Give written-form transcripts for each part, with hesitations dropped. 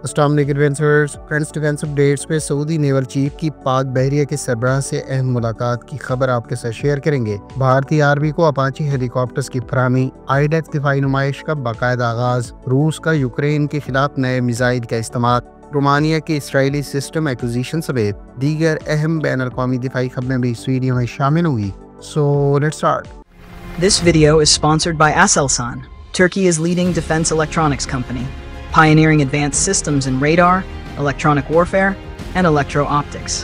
अस्सलाम वालेकुम friends, defence updates पे सऊदी नेवल चीफ की पाक बहरिया के सरबराह से अहम मुलाकात की खबर आपके साथ शेयर करेंगे। भारतीय आर्मी को अपाची हेलीकॉप्टर्स की फराहमी, आईडेफ दिफाई नुमाइश का बाकायदा आगाज, रूस का यूक्रेन के खिलाफ नए मिसाइल का इस्तेमाल, रोमानिया के इसराइली सिस्टम एक्विजिशन समेत दीगर अहम बैन अल-अक़वामी दिफाई खबरें भी इस वीडियो में शामिल होंगी। So let's start. This video is sponsored by Aselsan, Turkey's leading defense electronics company, pioneering advanced systems in radar, electronic warfare, and electro-optics.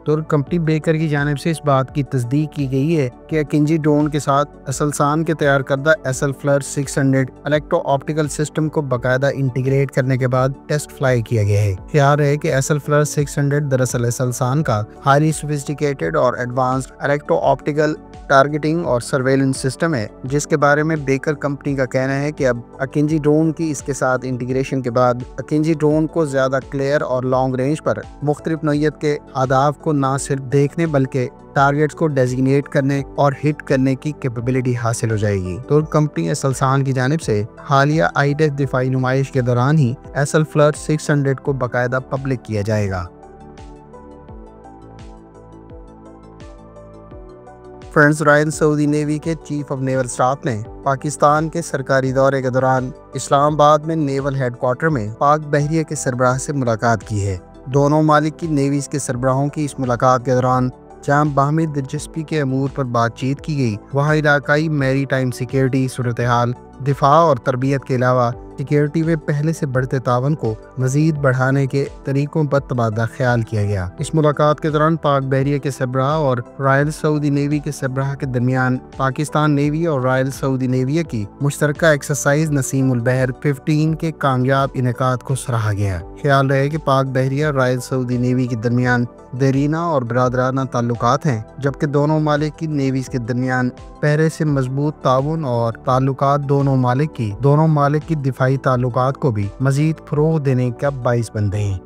तुर्क कंपनी बेकर की जानिब से इस बात की तस्दीक की गई है कि अकिंजी ड्रोन के साथ असलसान के तैयार करदा एसएल-फ्लर 600 इलेक्ट्रो ऑप्टिकल सिस्टम को बाकायदा इंटीग्रेट करने के बाद टेस्ट फ्लाई किया गया है। ख्याल है कि एसएल-फ्लर 600 दरअसल असलसान का हाईली सोफिस्टिकेटेड और एडवांस्ड इलेक्ट्रो ऑप्टिकल टारगेटिंग और सर्वेलेंस सिस्टम है, जिसके बारे में बेकर कंपनी का कहना है कि अब अकिंजी ड्रोन की इसके साथ इंटीग्रेशन के बाद अकिंजी ड्रोन को ज्यादा क्लियर और लॉन्ग रेंज पर मुख्तलिफ नौइयत के अहदाफ को ना सिर्फ देखने बल्कि टारगेट्स को डेजिग्नेट करने और हिट करने की कैपेबिलिटी हासिल हो जाएगी। तुर्क कंपनी असलसान की जानिब से हालिया आईडेफ दिफाई नुमाइश के दौरान ही एसएल-फ्लर 600 को बाकायदा पब्लिक किया जाएगा। फ्रेंड्स, रॉयल सऊदी नेवी के चीफ ऑफ नेवल स्टाफ ने पाकिस्तान के सरकारी दौरे के दौरान इस्लामाबाद में नेवल हेडक्वार्टर में पाक बहरिया के सरबराह से मुलाकात की है। दोनों मालिक की नेवीज के सरबराहों की इस मुलाकात के दौरान जहां बाहमी दिलचस्पी के अमूर पर बातचीत की गई, वहाँ इलाकाई मैरी टाइम सिक्योरिटी सूरत हाल, दिफा और तरबियत के अलावा सिक्योरिटी में पहले से बढ़ते तावन को मजीद बढ़ाने के तरीकों पर तबादला ख्याल किया गया। इस मुलाकात के दौरान पाक बहरिया के सरबराह और रॉयल सऊदी नेवी के सरबराह के दरमियान पाकिस्तान नेवी और रॉयल सऊदी नेवी की मुश्तरका एक्सरसाइज नसीमुल बहर 15 के कामयाब इनेकाद को सराहा गया। ख्याल रहे कि पाक बहरिया और रॉयल सऊदी नेवी के दरमियान देरीना और बरादराना ताल्लुकात हैं, जबकि दोनों मालिक की नेवीज के दरमियान पहले से मजबूत ताउन और ताल्लुकात दोनों मालिक की दिफाई ताल्लुकात को भी मजीद फरोग देने का बाइस बन रहे हैं।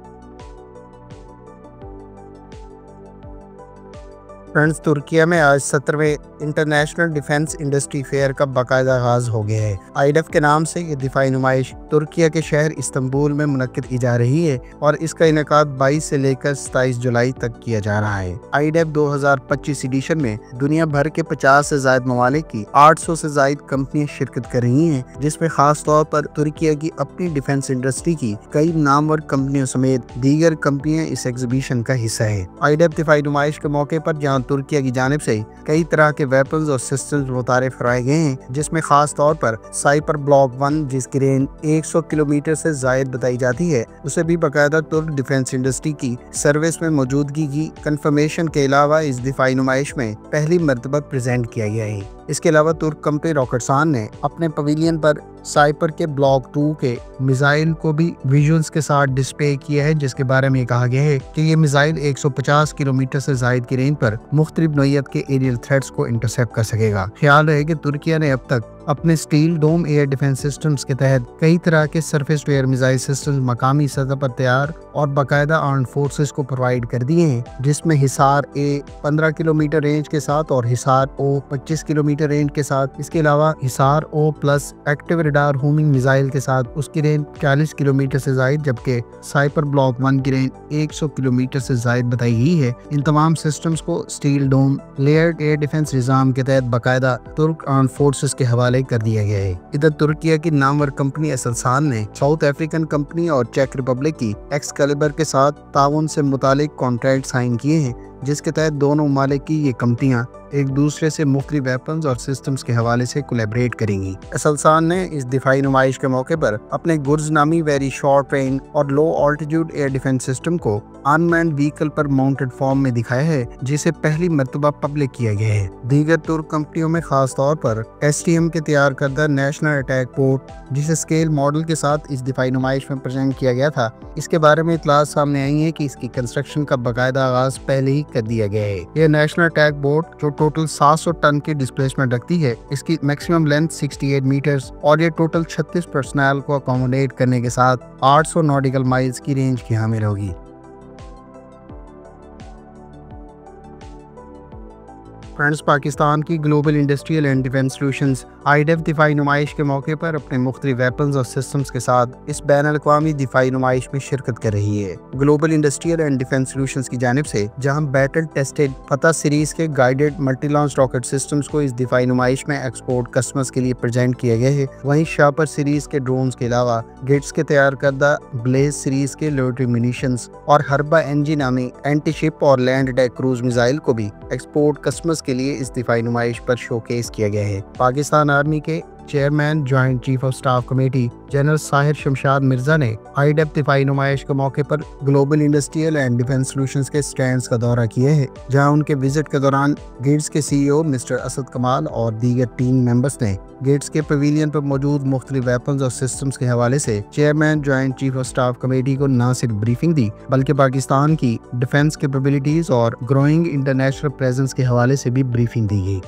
फ्रेंड्स, तुर्किया में आज 17वें इंटरनेशनल डिफेंस इंडस्ट्री फेयर का बाकायदा आगाज हो गया है। आईडेफ के नाम से ये दिफाई नुमाइश तुर्किया के शहर इस्तंबुल में मुनक्किद की जा रही है और इसका इनेकाद 22 से लेकर 27 जुलाई तक किया जा रहा है। आईडेफ 2025 एडिशन में दुनिया भर के 50 से ज्यादा ममालिक की 800 से ज्यादा कंपनियां शिरकत कर रही हैं, जिसमें खास तौर पर तुर्किया की अपनी डिफेंस इंडस्ट्री की कई नामवर कंपनियों समेत दीगर कंपनियां इस एग्जीबिशन का हिस्सा है। आईडेफ दिफाई नुमाइश के मौके पर जहाँ तुर्किया की जानिब से कई तरह के वेपन्स और सिस्टम्स मुतारिफ कराए गए हैं, जिसमें खास तौर पर साइपर ब्लॉक 1 जिसकी रेंज 100 किलोमीटर से जायद बताई जाती है, उसे भी बाकायदा तुर्क डिफेंस इंडस्ट्री की सर्विस में मौजूदगी की कंफर्मेशन के अलावा इस दिफाई नुमाइश में पहली मरतबा प्रेजेंट किया गया है। इसके अलावा तुर्क कंपनी रॉकेटसान ने अपने पवेलियन पर साइपर के ब्लॉक 2 के मिसाइल को भी विजुअल्स के साथ डिस्प्ले किया है, जिसके बारे में कहा गया है कि ये मिसाइल 150 किलोमीटर से जायद की रेंज पर मुख्तलिफ नौइयत के एरियल थ्रेट्स को इंटरसेप्ट कर सकेगा। ख्याल है कि तुर्किया ने अब तक अपने steel dome air defence systems के तहत कई तरह के surface to air missile systems मकामी सतह पर तैयार और बाकायदा आर्म फोर्सेस को प्रोवाइड कर दिए हैं, जिसमें हिसार ए 15 किलोमीटर रेंज के साथ और हिसार ओ 25 किलोमीटर रेंज के साथ, इसके अलावा Hisar O plus active radar homing missile के साथ उसकी रेंज 40 किलोमीटर से जायद, जबकि साइपर ब्लॉक 1 की रेंज 100 किलोमीटर से जायद बताई गई है। इन तमाम सिस्टम्स को स्टील डोम लेयर्ड एयर डिफेंस निजाम के तहत बाकायदा तुर्क आर्म फोर्सेस के हवाले कर दिया गया है। इधर तुर्किया की नामवर कंपनी असलसान ने साउथ अफ्रीकन कंपनी और चेक रिपब्लिक की एक्सकैलिबर के साथ ताउन से मुतालिक कॉन्ट्रैक्ट साइन किए हैं, जिसके तहत दोनों मालिक की ये कंपनियां एक दूसरे से मुख्तलिफ वेपन्स और सिस्टम्स के हवाले से कोलैबोरेट करेंगी। असलसान ने इस दिफाई नुमाइश के मौके पर अपने गुर्ज नामी वेरी शॉर्ट रेंज और लो ऑल्टीट्यूड एयर डिफेंस सिस्टम को अनमैन्ड व्हीकल पर माउंटेड फॉर्म में दिखाया है, जिसे पहली मरतबा पब्लिक किया गया है। दीगर तुर्क कंपनियों में खास तौर पर STM के तैयार करदा नेशनल अटैक पोर्ट, जिसे स्केल मॉडल के साथ इस दिफाई नुमाइश में प्रेजेंट किया गया था, इसके बारे में इतलात सामने आई है कि इसकी कंस्ट्रक्शन का बाकायदा आगाज पहले ही कर दिया गया है। ये नेशनल अटैक बोट जो टोटल 700 टन की डिस्प्लेसमेंट रखती है, इसकी मैक्सिमम लेंथ 68 मीटर्स और ये टोटल 36 पर्सनल को अकोमोडेट करने के साथ 800 नॉटिकल माइल्स की रेंज की हामिल होगी। फ्रेंड्स, पाकिस्तान की global industrial and defence solutions आईडेफ दिफाई नुमाइश के मौके पर अपने मुख्तलिफ वेपन्स और सिस्टम्स के साथ इस बैनुल-अक़वामी दिफाई नुमाइश में शिरकत कर रही है। Global industrial and defence solutions की जानिब से जहां बैटल टेस्टेड फतह सीरीज के guided multi launch rocket systems को इस दिफाई नुमाइश में एक्सपोर्ट कस्टमर्स के लिए प्रेजेंट किए गए हैं, वहीं शापर सीरीज के ड्रोन्स के अलावा गेट्स के तैयार करदा ब्लेज सीरीज के लोटरी म्यूनिशंस और हरबा एनजी नामी एंटी शिप और लैंड अटैक क्रूज मिसाइल को भी एक्सपोर्ट कस्टमर्स के लिए इस दिफाई नुमाइश पर शोकेस किया गया है। पाकिस्तान आर्मी के chairman joint chief of staff committee general Sahir Shamshad Mirza ने आईडेफ दिफाई नुमाइश के मौके पर global industrial and defence solutions के स्टैंड्स का दौरा किया है, जहां उनके विजिट के दौरान गेट्स के सीईओ मिस्टर असद कमाल और दीगर टीम मेंबर्स ने गेट्स के पवेलियन पर मौजूद मुख्तलिफ वेपन्स और सिस्टम्स के हवाले से chairman joint chief of staff committee को न सिर्फ ब्रीफिंग दी, बल्कि पाकिस्तान की डिफेंस कैपेबिलिटीज और ग्रोइंग इंटरनेशनल प्रेजेंस के हवाले से भी ब्रीफिंग दी गई।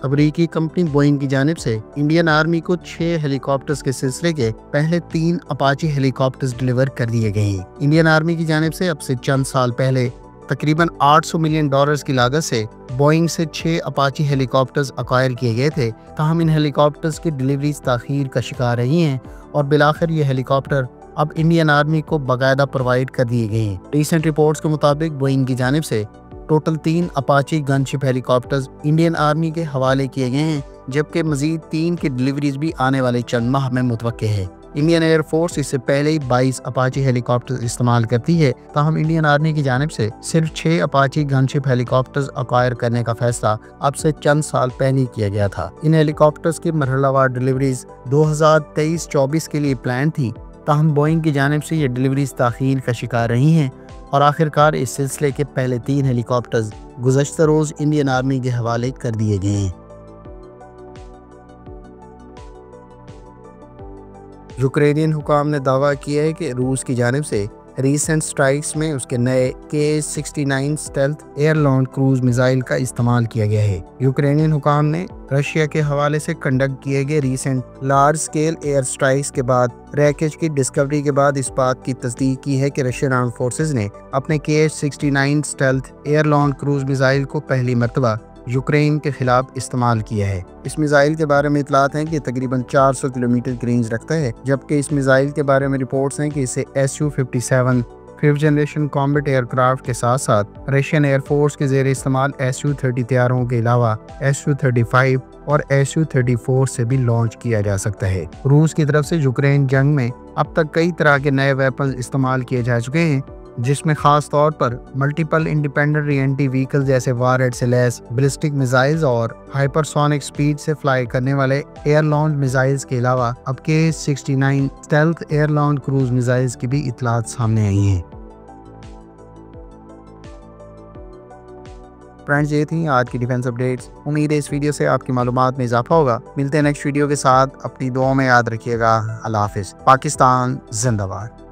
अमरीकी कंपनी बोइंग की जानिब से इंडियन आर्मी को 6 हेलीकॉप्टर्स के सिलसिले के पहले 3 अपाची हेलीकॉप्टर्स डिलीवर कर दिए गए हैं। इंडियन आर्मी की जानिब से अब से चंद साल पहले तकरीबन $800 मिलियन की लागत से बोइंग से 6 अपाची हेलीकॉप्टर्स अक्वायर किए गए थे। ताहम इन हेलीकॉप्टर्स की डिलीवरीज ताखीर का शिकार रही हैं और बिलाखिर ये हेलीकॉप्टर अब इंडियन आर्मी को बाकायदा प्रोवाइड कर दिए गए हैं। रिसेंट रिपोर्ट्स के मुताबिक बोइंग की जानिब से total 3 Apache gunship helicopters Indian army के हवाले किए गए हैं, जबकि मजीद 3 की डिलीवरीज भी आने वाले चंद माह में मुतवक्के है। इंडियन एयरफोर्स इससे पहले ही 22 अपाची हेलीकॉप्टर्स इस्तेमाल करती है, ताहम इंडियन आर्मी की जानिब से सिर्फ 6 अपाची गनशिप हेलीकॉप्टर्स अक्वायर करने का फैसला अब से चंद साल पहले किया गया था। इन हेलीकॉप्टर्स की मरहलावार डिलीवरीज 2023-24 के लिए प्लान थी, ताहम बोइंग की जानिब से ये डिलीवरीज ताखीर का शिकार रही हैं और आखिरकार इस सिलसिले के पहले 3 हेलीकॉप्टर्स गुज़श्ता रोज इंडियन आर्मी के हवाले कर दिए गए हैं। यूक्रेनियन हुकाम ने दावा किया है कि रूस की जानिब से रीसेंट स्ट्राइक्स में उसके नए Ka-69 stealth air launch cruise missile का इस्तेमाल किया गया है। यूक्रेनियन हुकाम ने रशिया के हवाले से कंडक्ट किए गए recent large scale air strikes के बाद रैकेज की डिस्कवरी के बाद इस बात की तस्दीक की है कि रशियन आर्म फोर्सेज ने अपने Ka-69 stealth air launch cruise missile को पहली मरतबा यूक्रेन के खिलाफ इस्तेमाल किया है। इस मिसाइल के बारे में इतलात हैं कि तकरीबन 400 किलोमीटर की रेंज रखता है, जबकि इस मिसाइल के बारे में रिपोर्ट्स हैं कि इसे Su-57 5th generation combat aircraft के साथ साथ रशियन एयरफोर्स के जेर इस्तेमाल Su-30 तैयारों के अलावा Su-35 और Su-34 से भी लॉन्च किया जा सकता है। रूस की तरफ से यूक्रेन जंग में अब तक कई तरह के नए वेपन इस्तेमाल किए जा चुके हैं, जिसमें खास तौर पर मल्टीपल इंडिपेंडेंट री-एंट्री व्हीकल जैसे वारहेड से लैस बैलिस्टिक मिसाइल्स और हाइपरसोनिक स्पीड से फ्लाई करने वाले एयर लॉन्च मिसाइल्स के अलावा अब Ka-69 stealth air launch cruise missiles की भी इतलात सामने आई हैं। फ्रेंड्स, ये थी आज की डिफेंस अपडेट्स। उम्मीद है इस वीडियो से आपकी मालूमात में इजाफा होगा। मिलते हैं नेक्स्ट वीडियो के साथ। अपनी दुआओं में याद रखिएगा। अल्लाह हाफिज़। पाकिस्तान जिंदाबाद।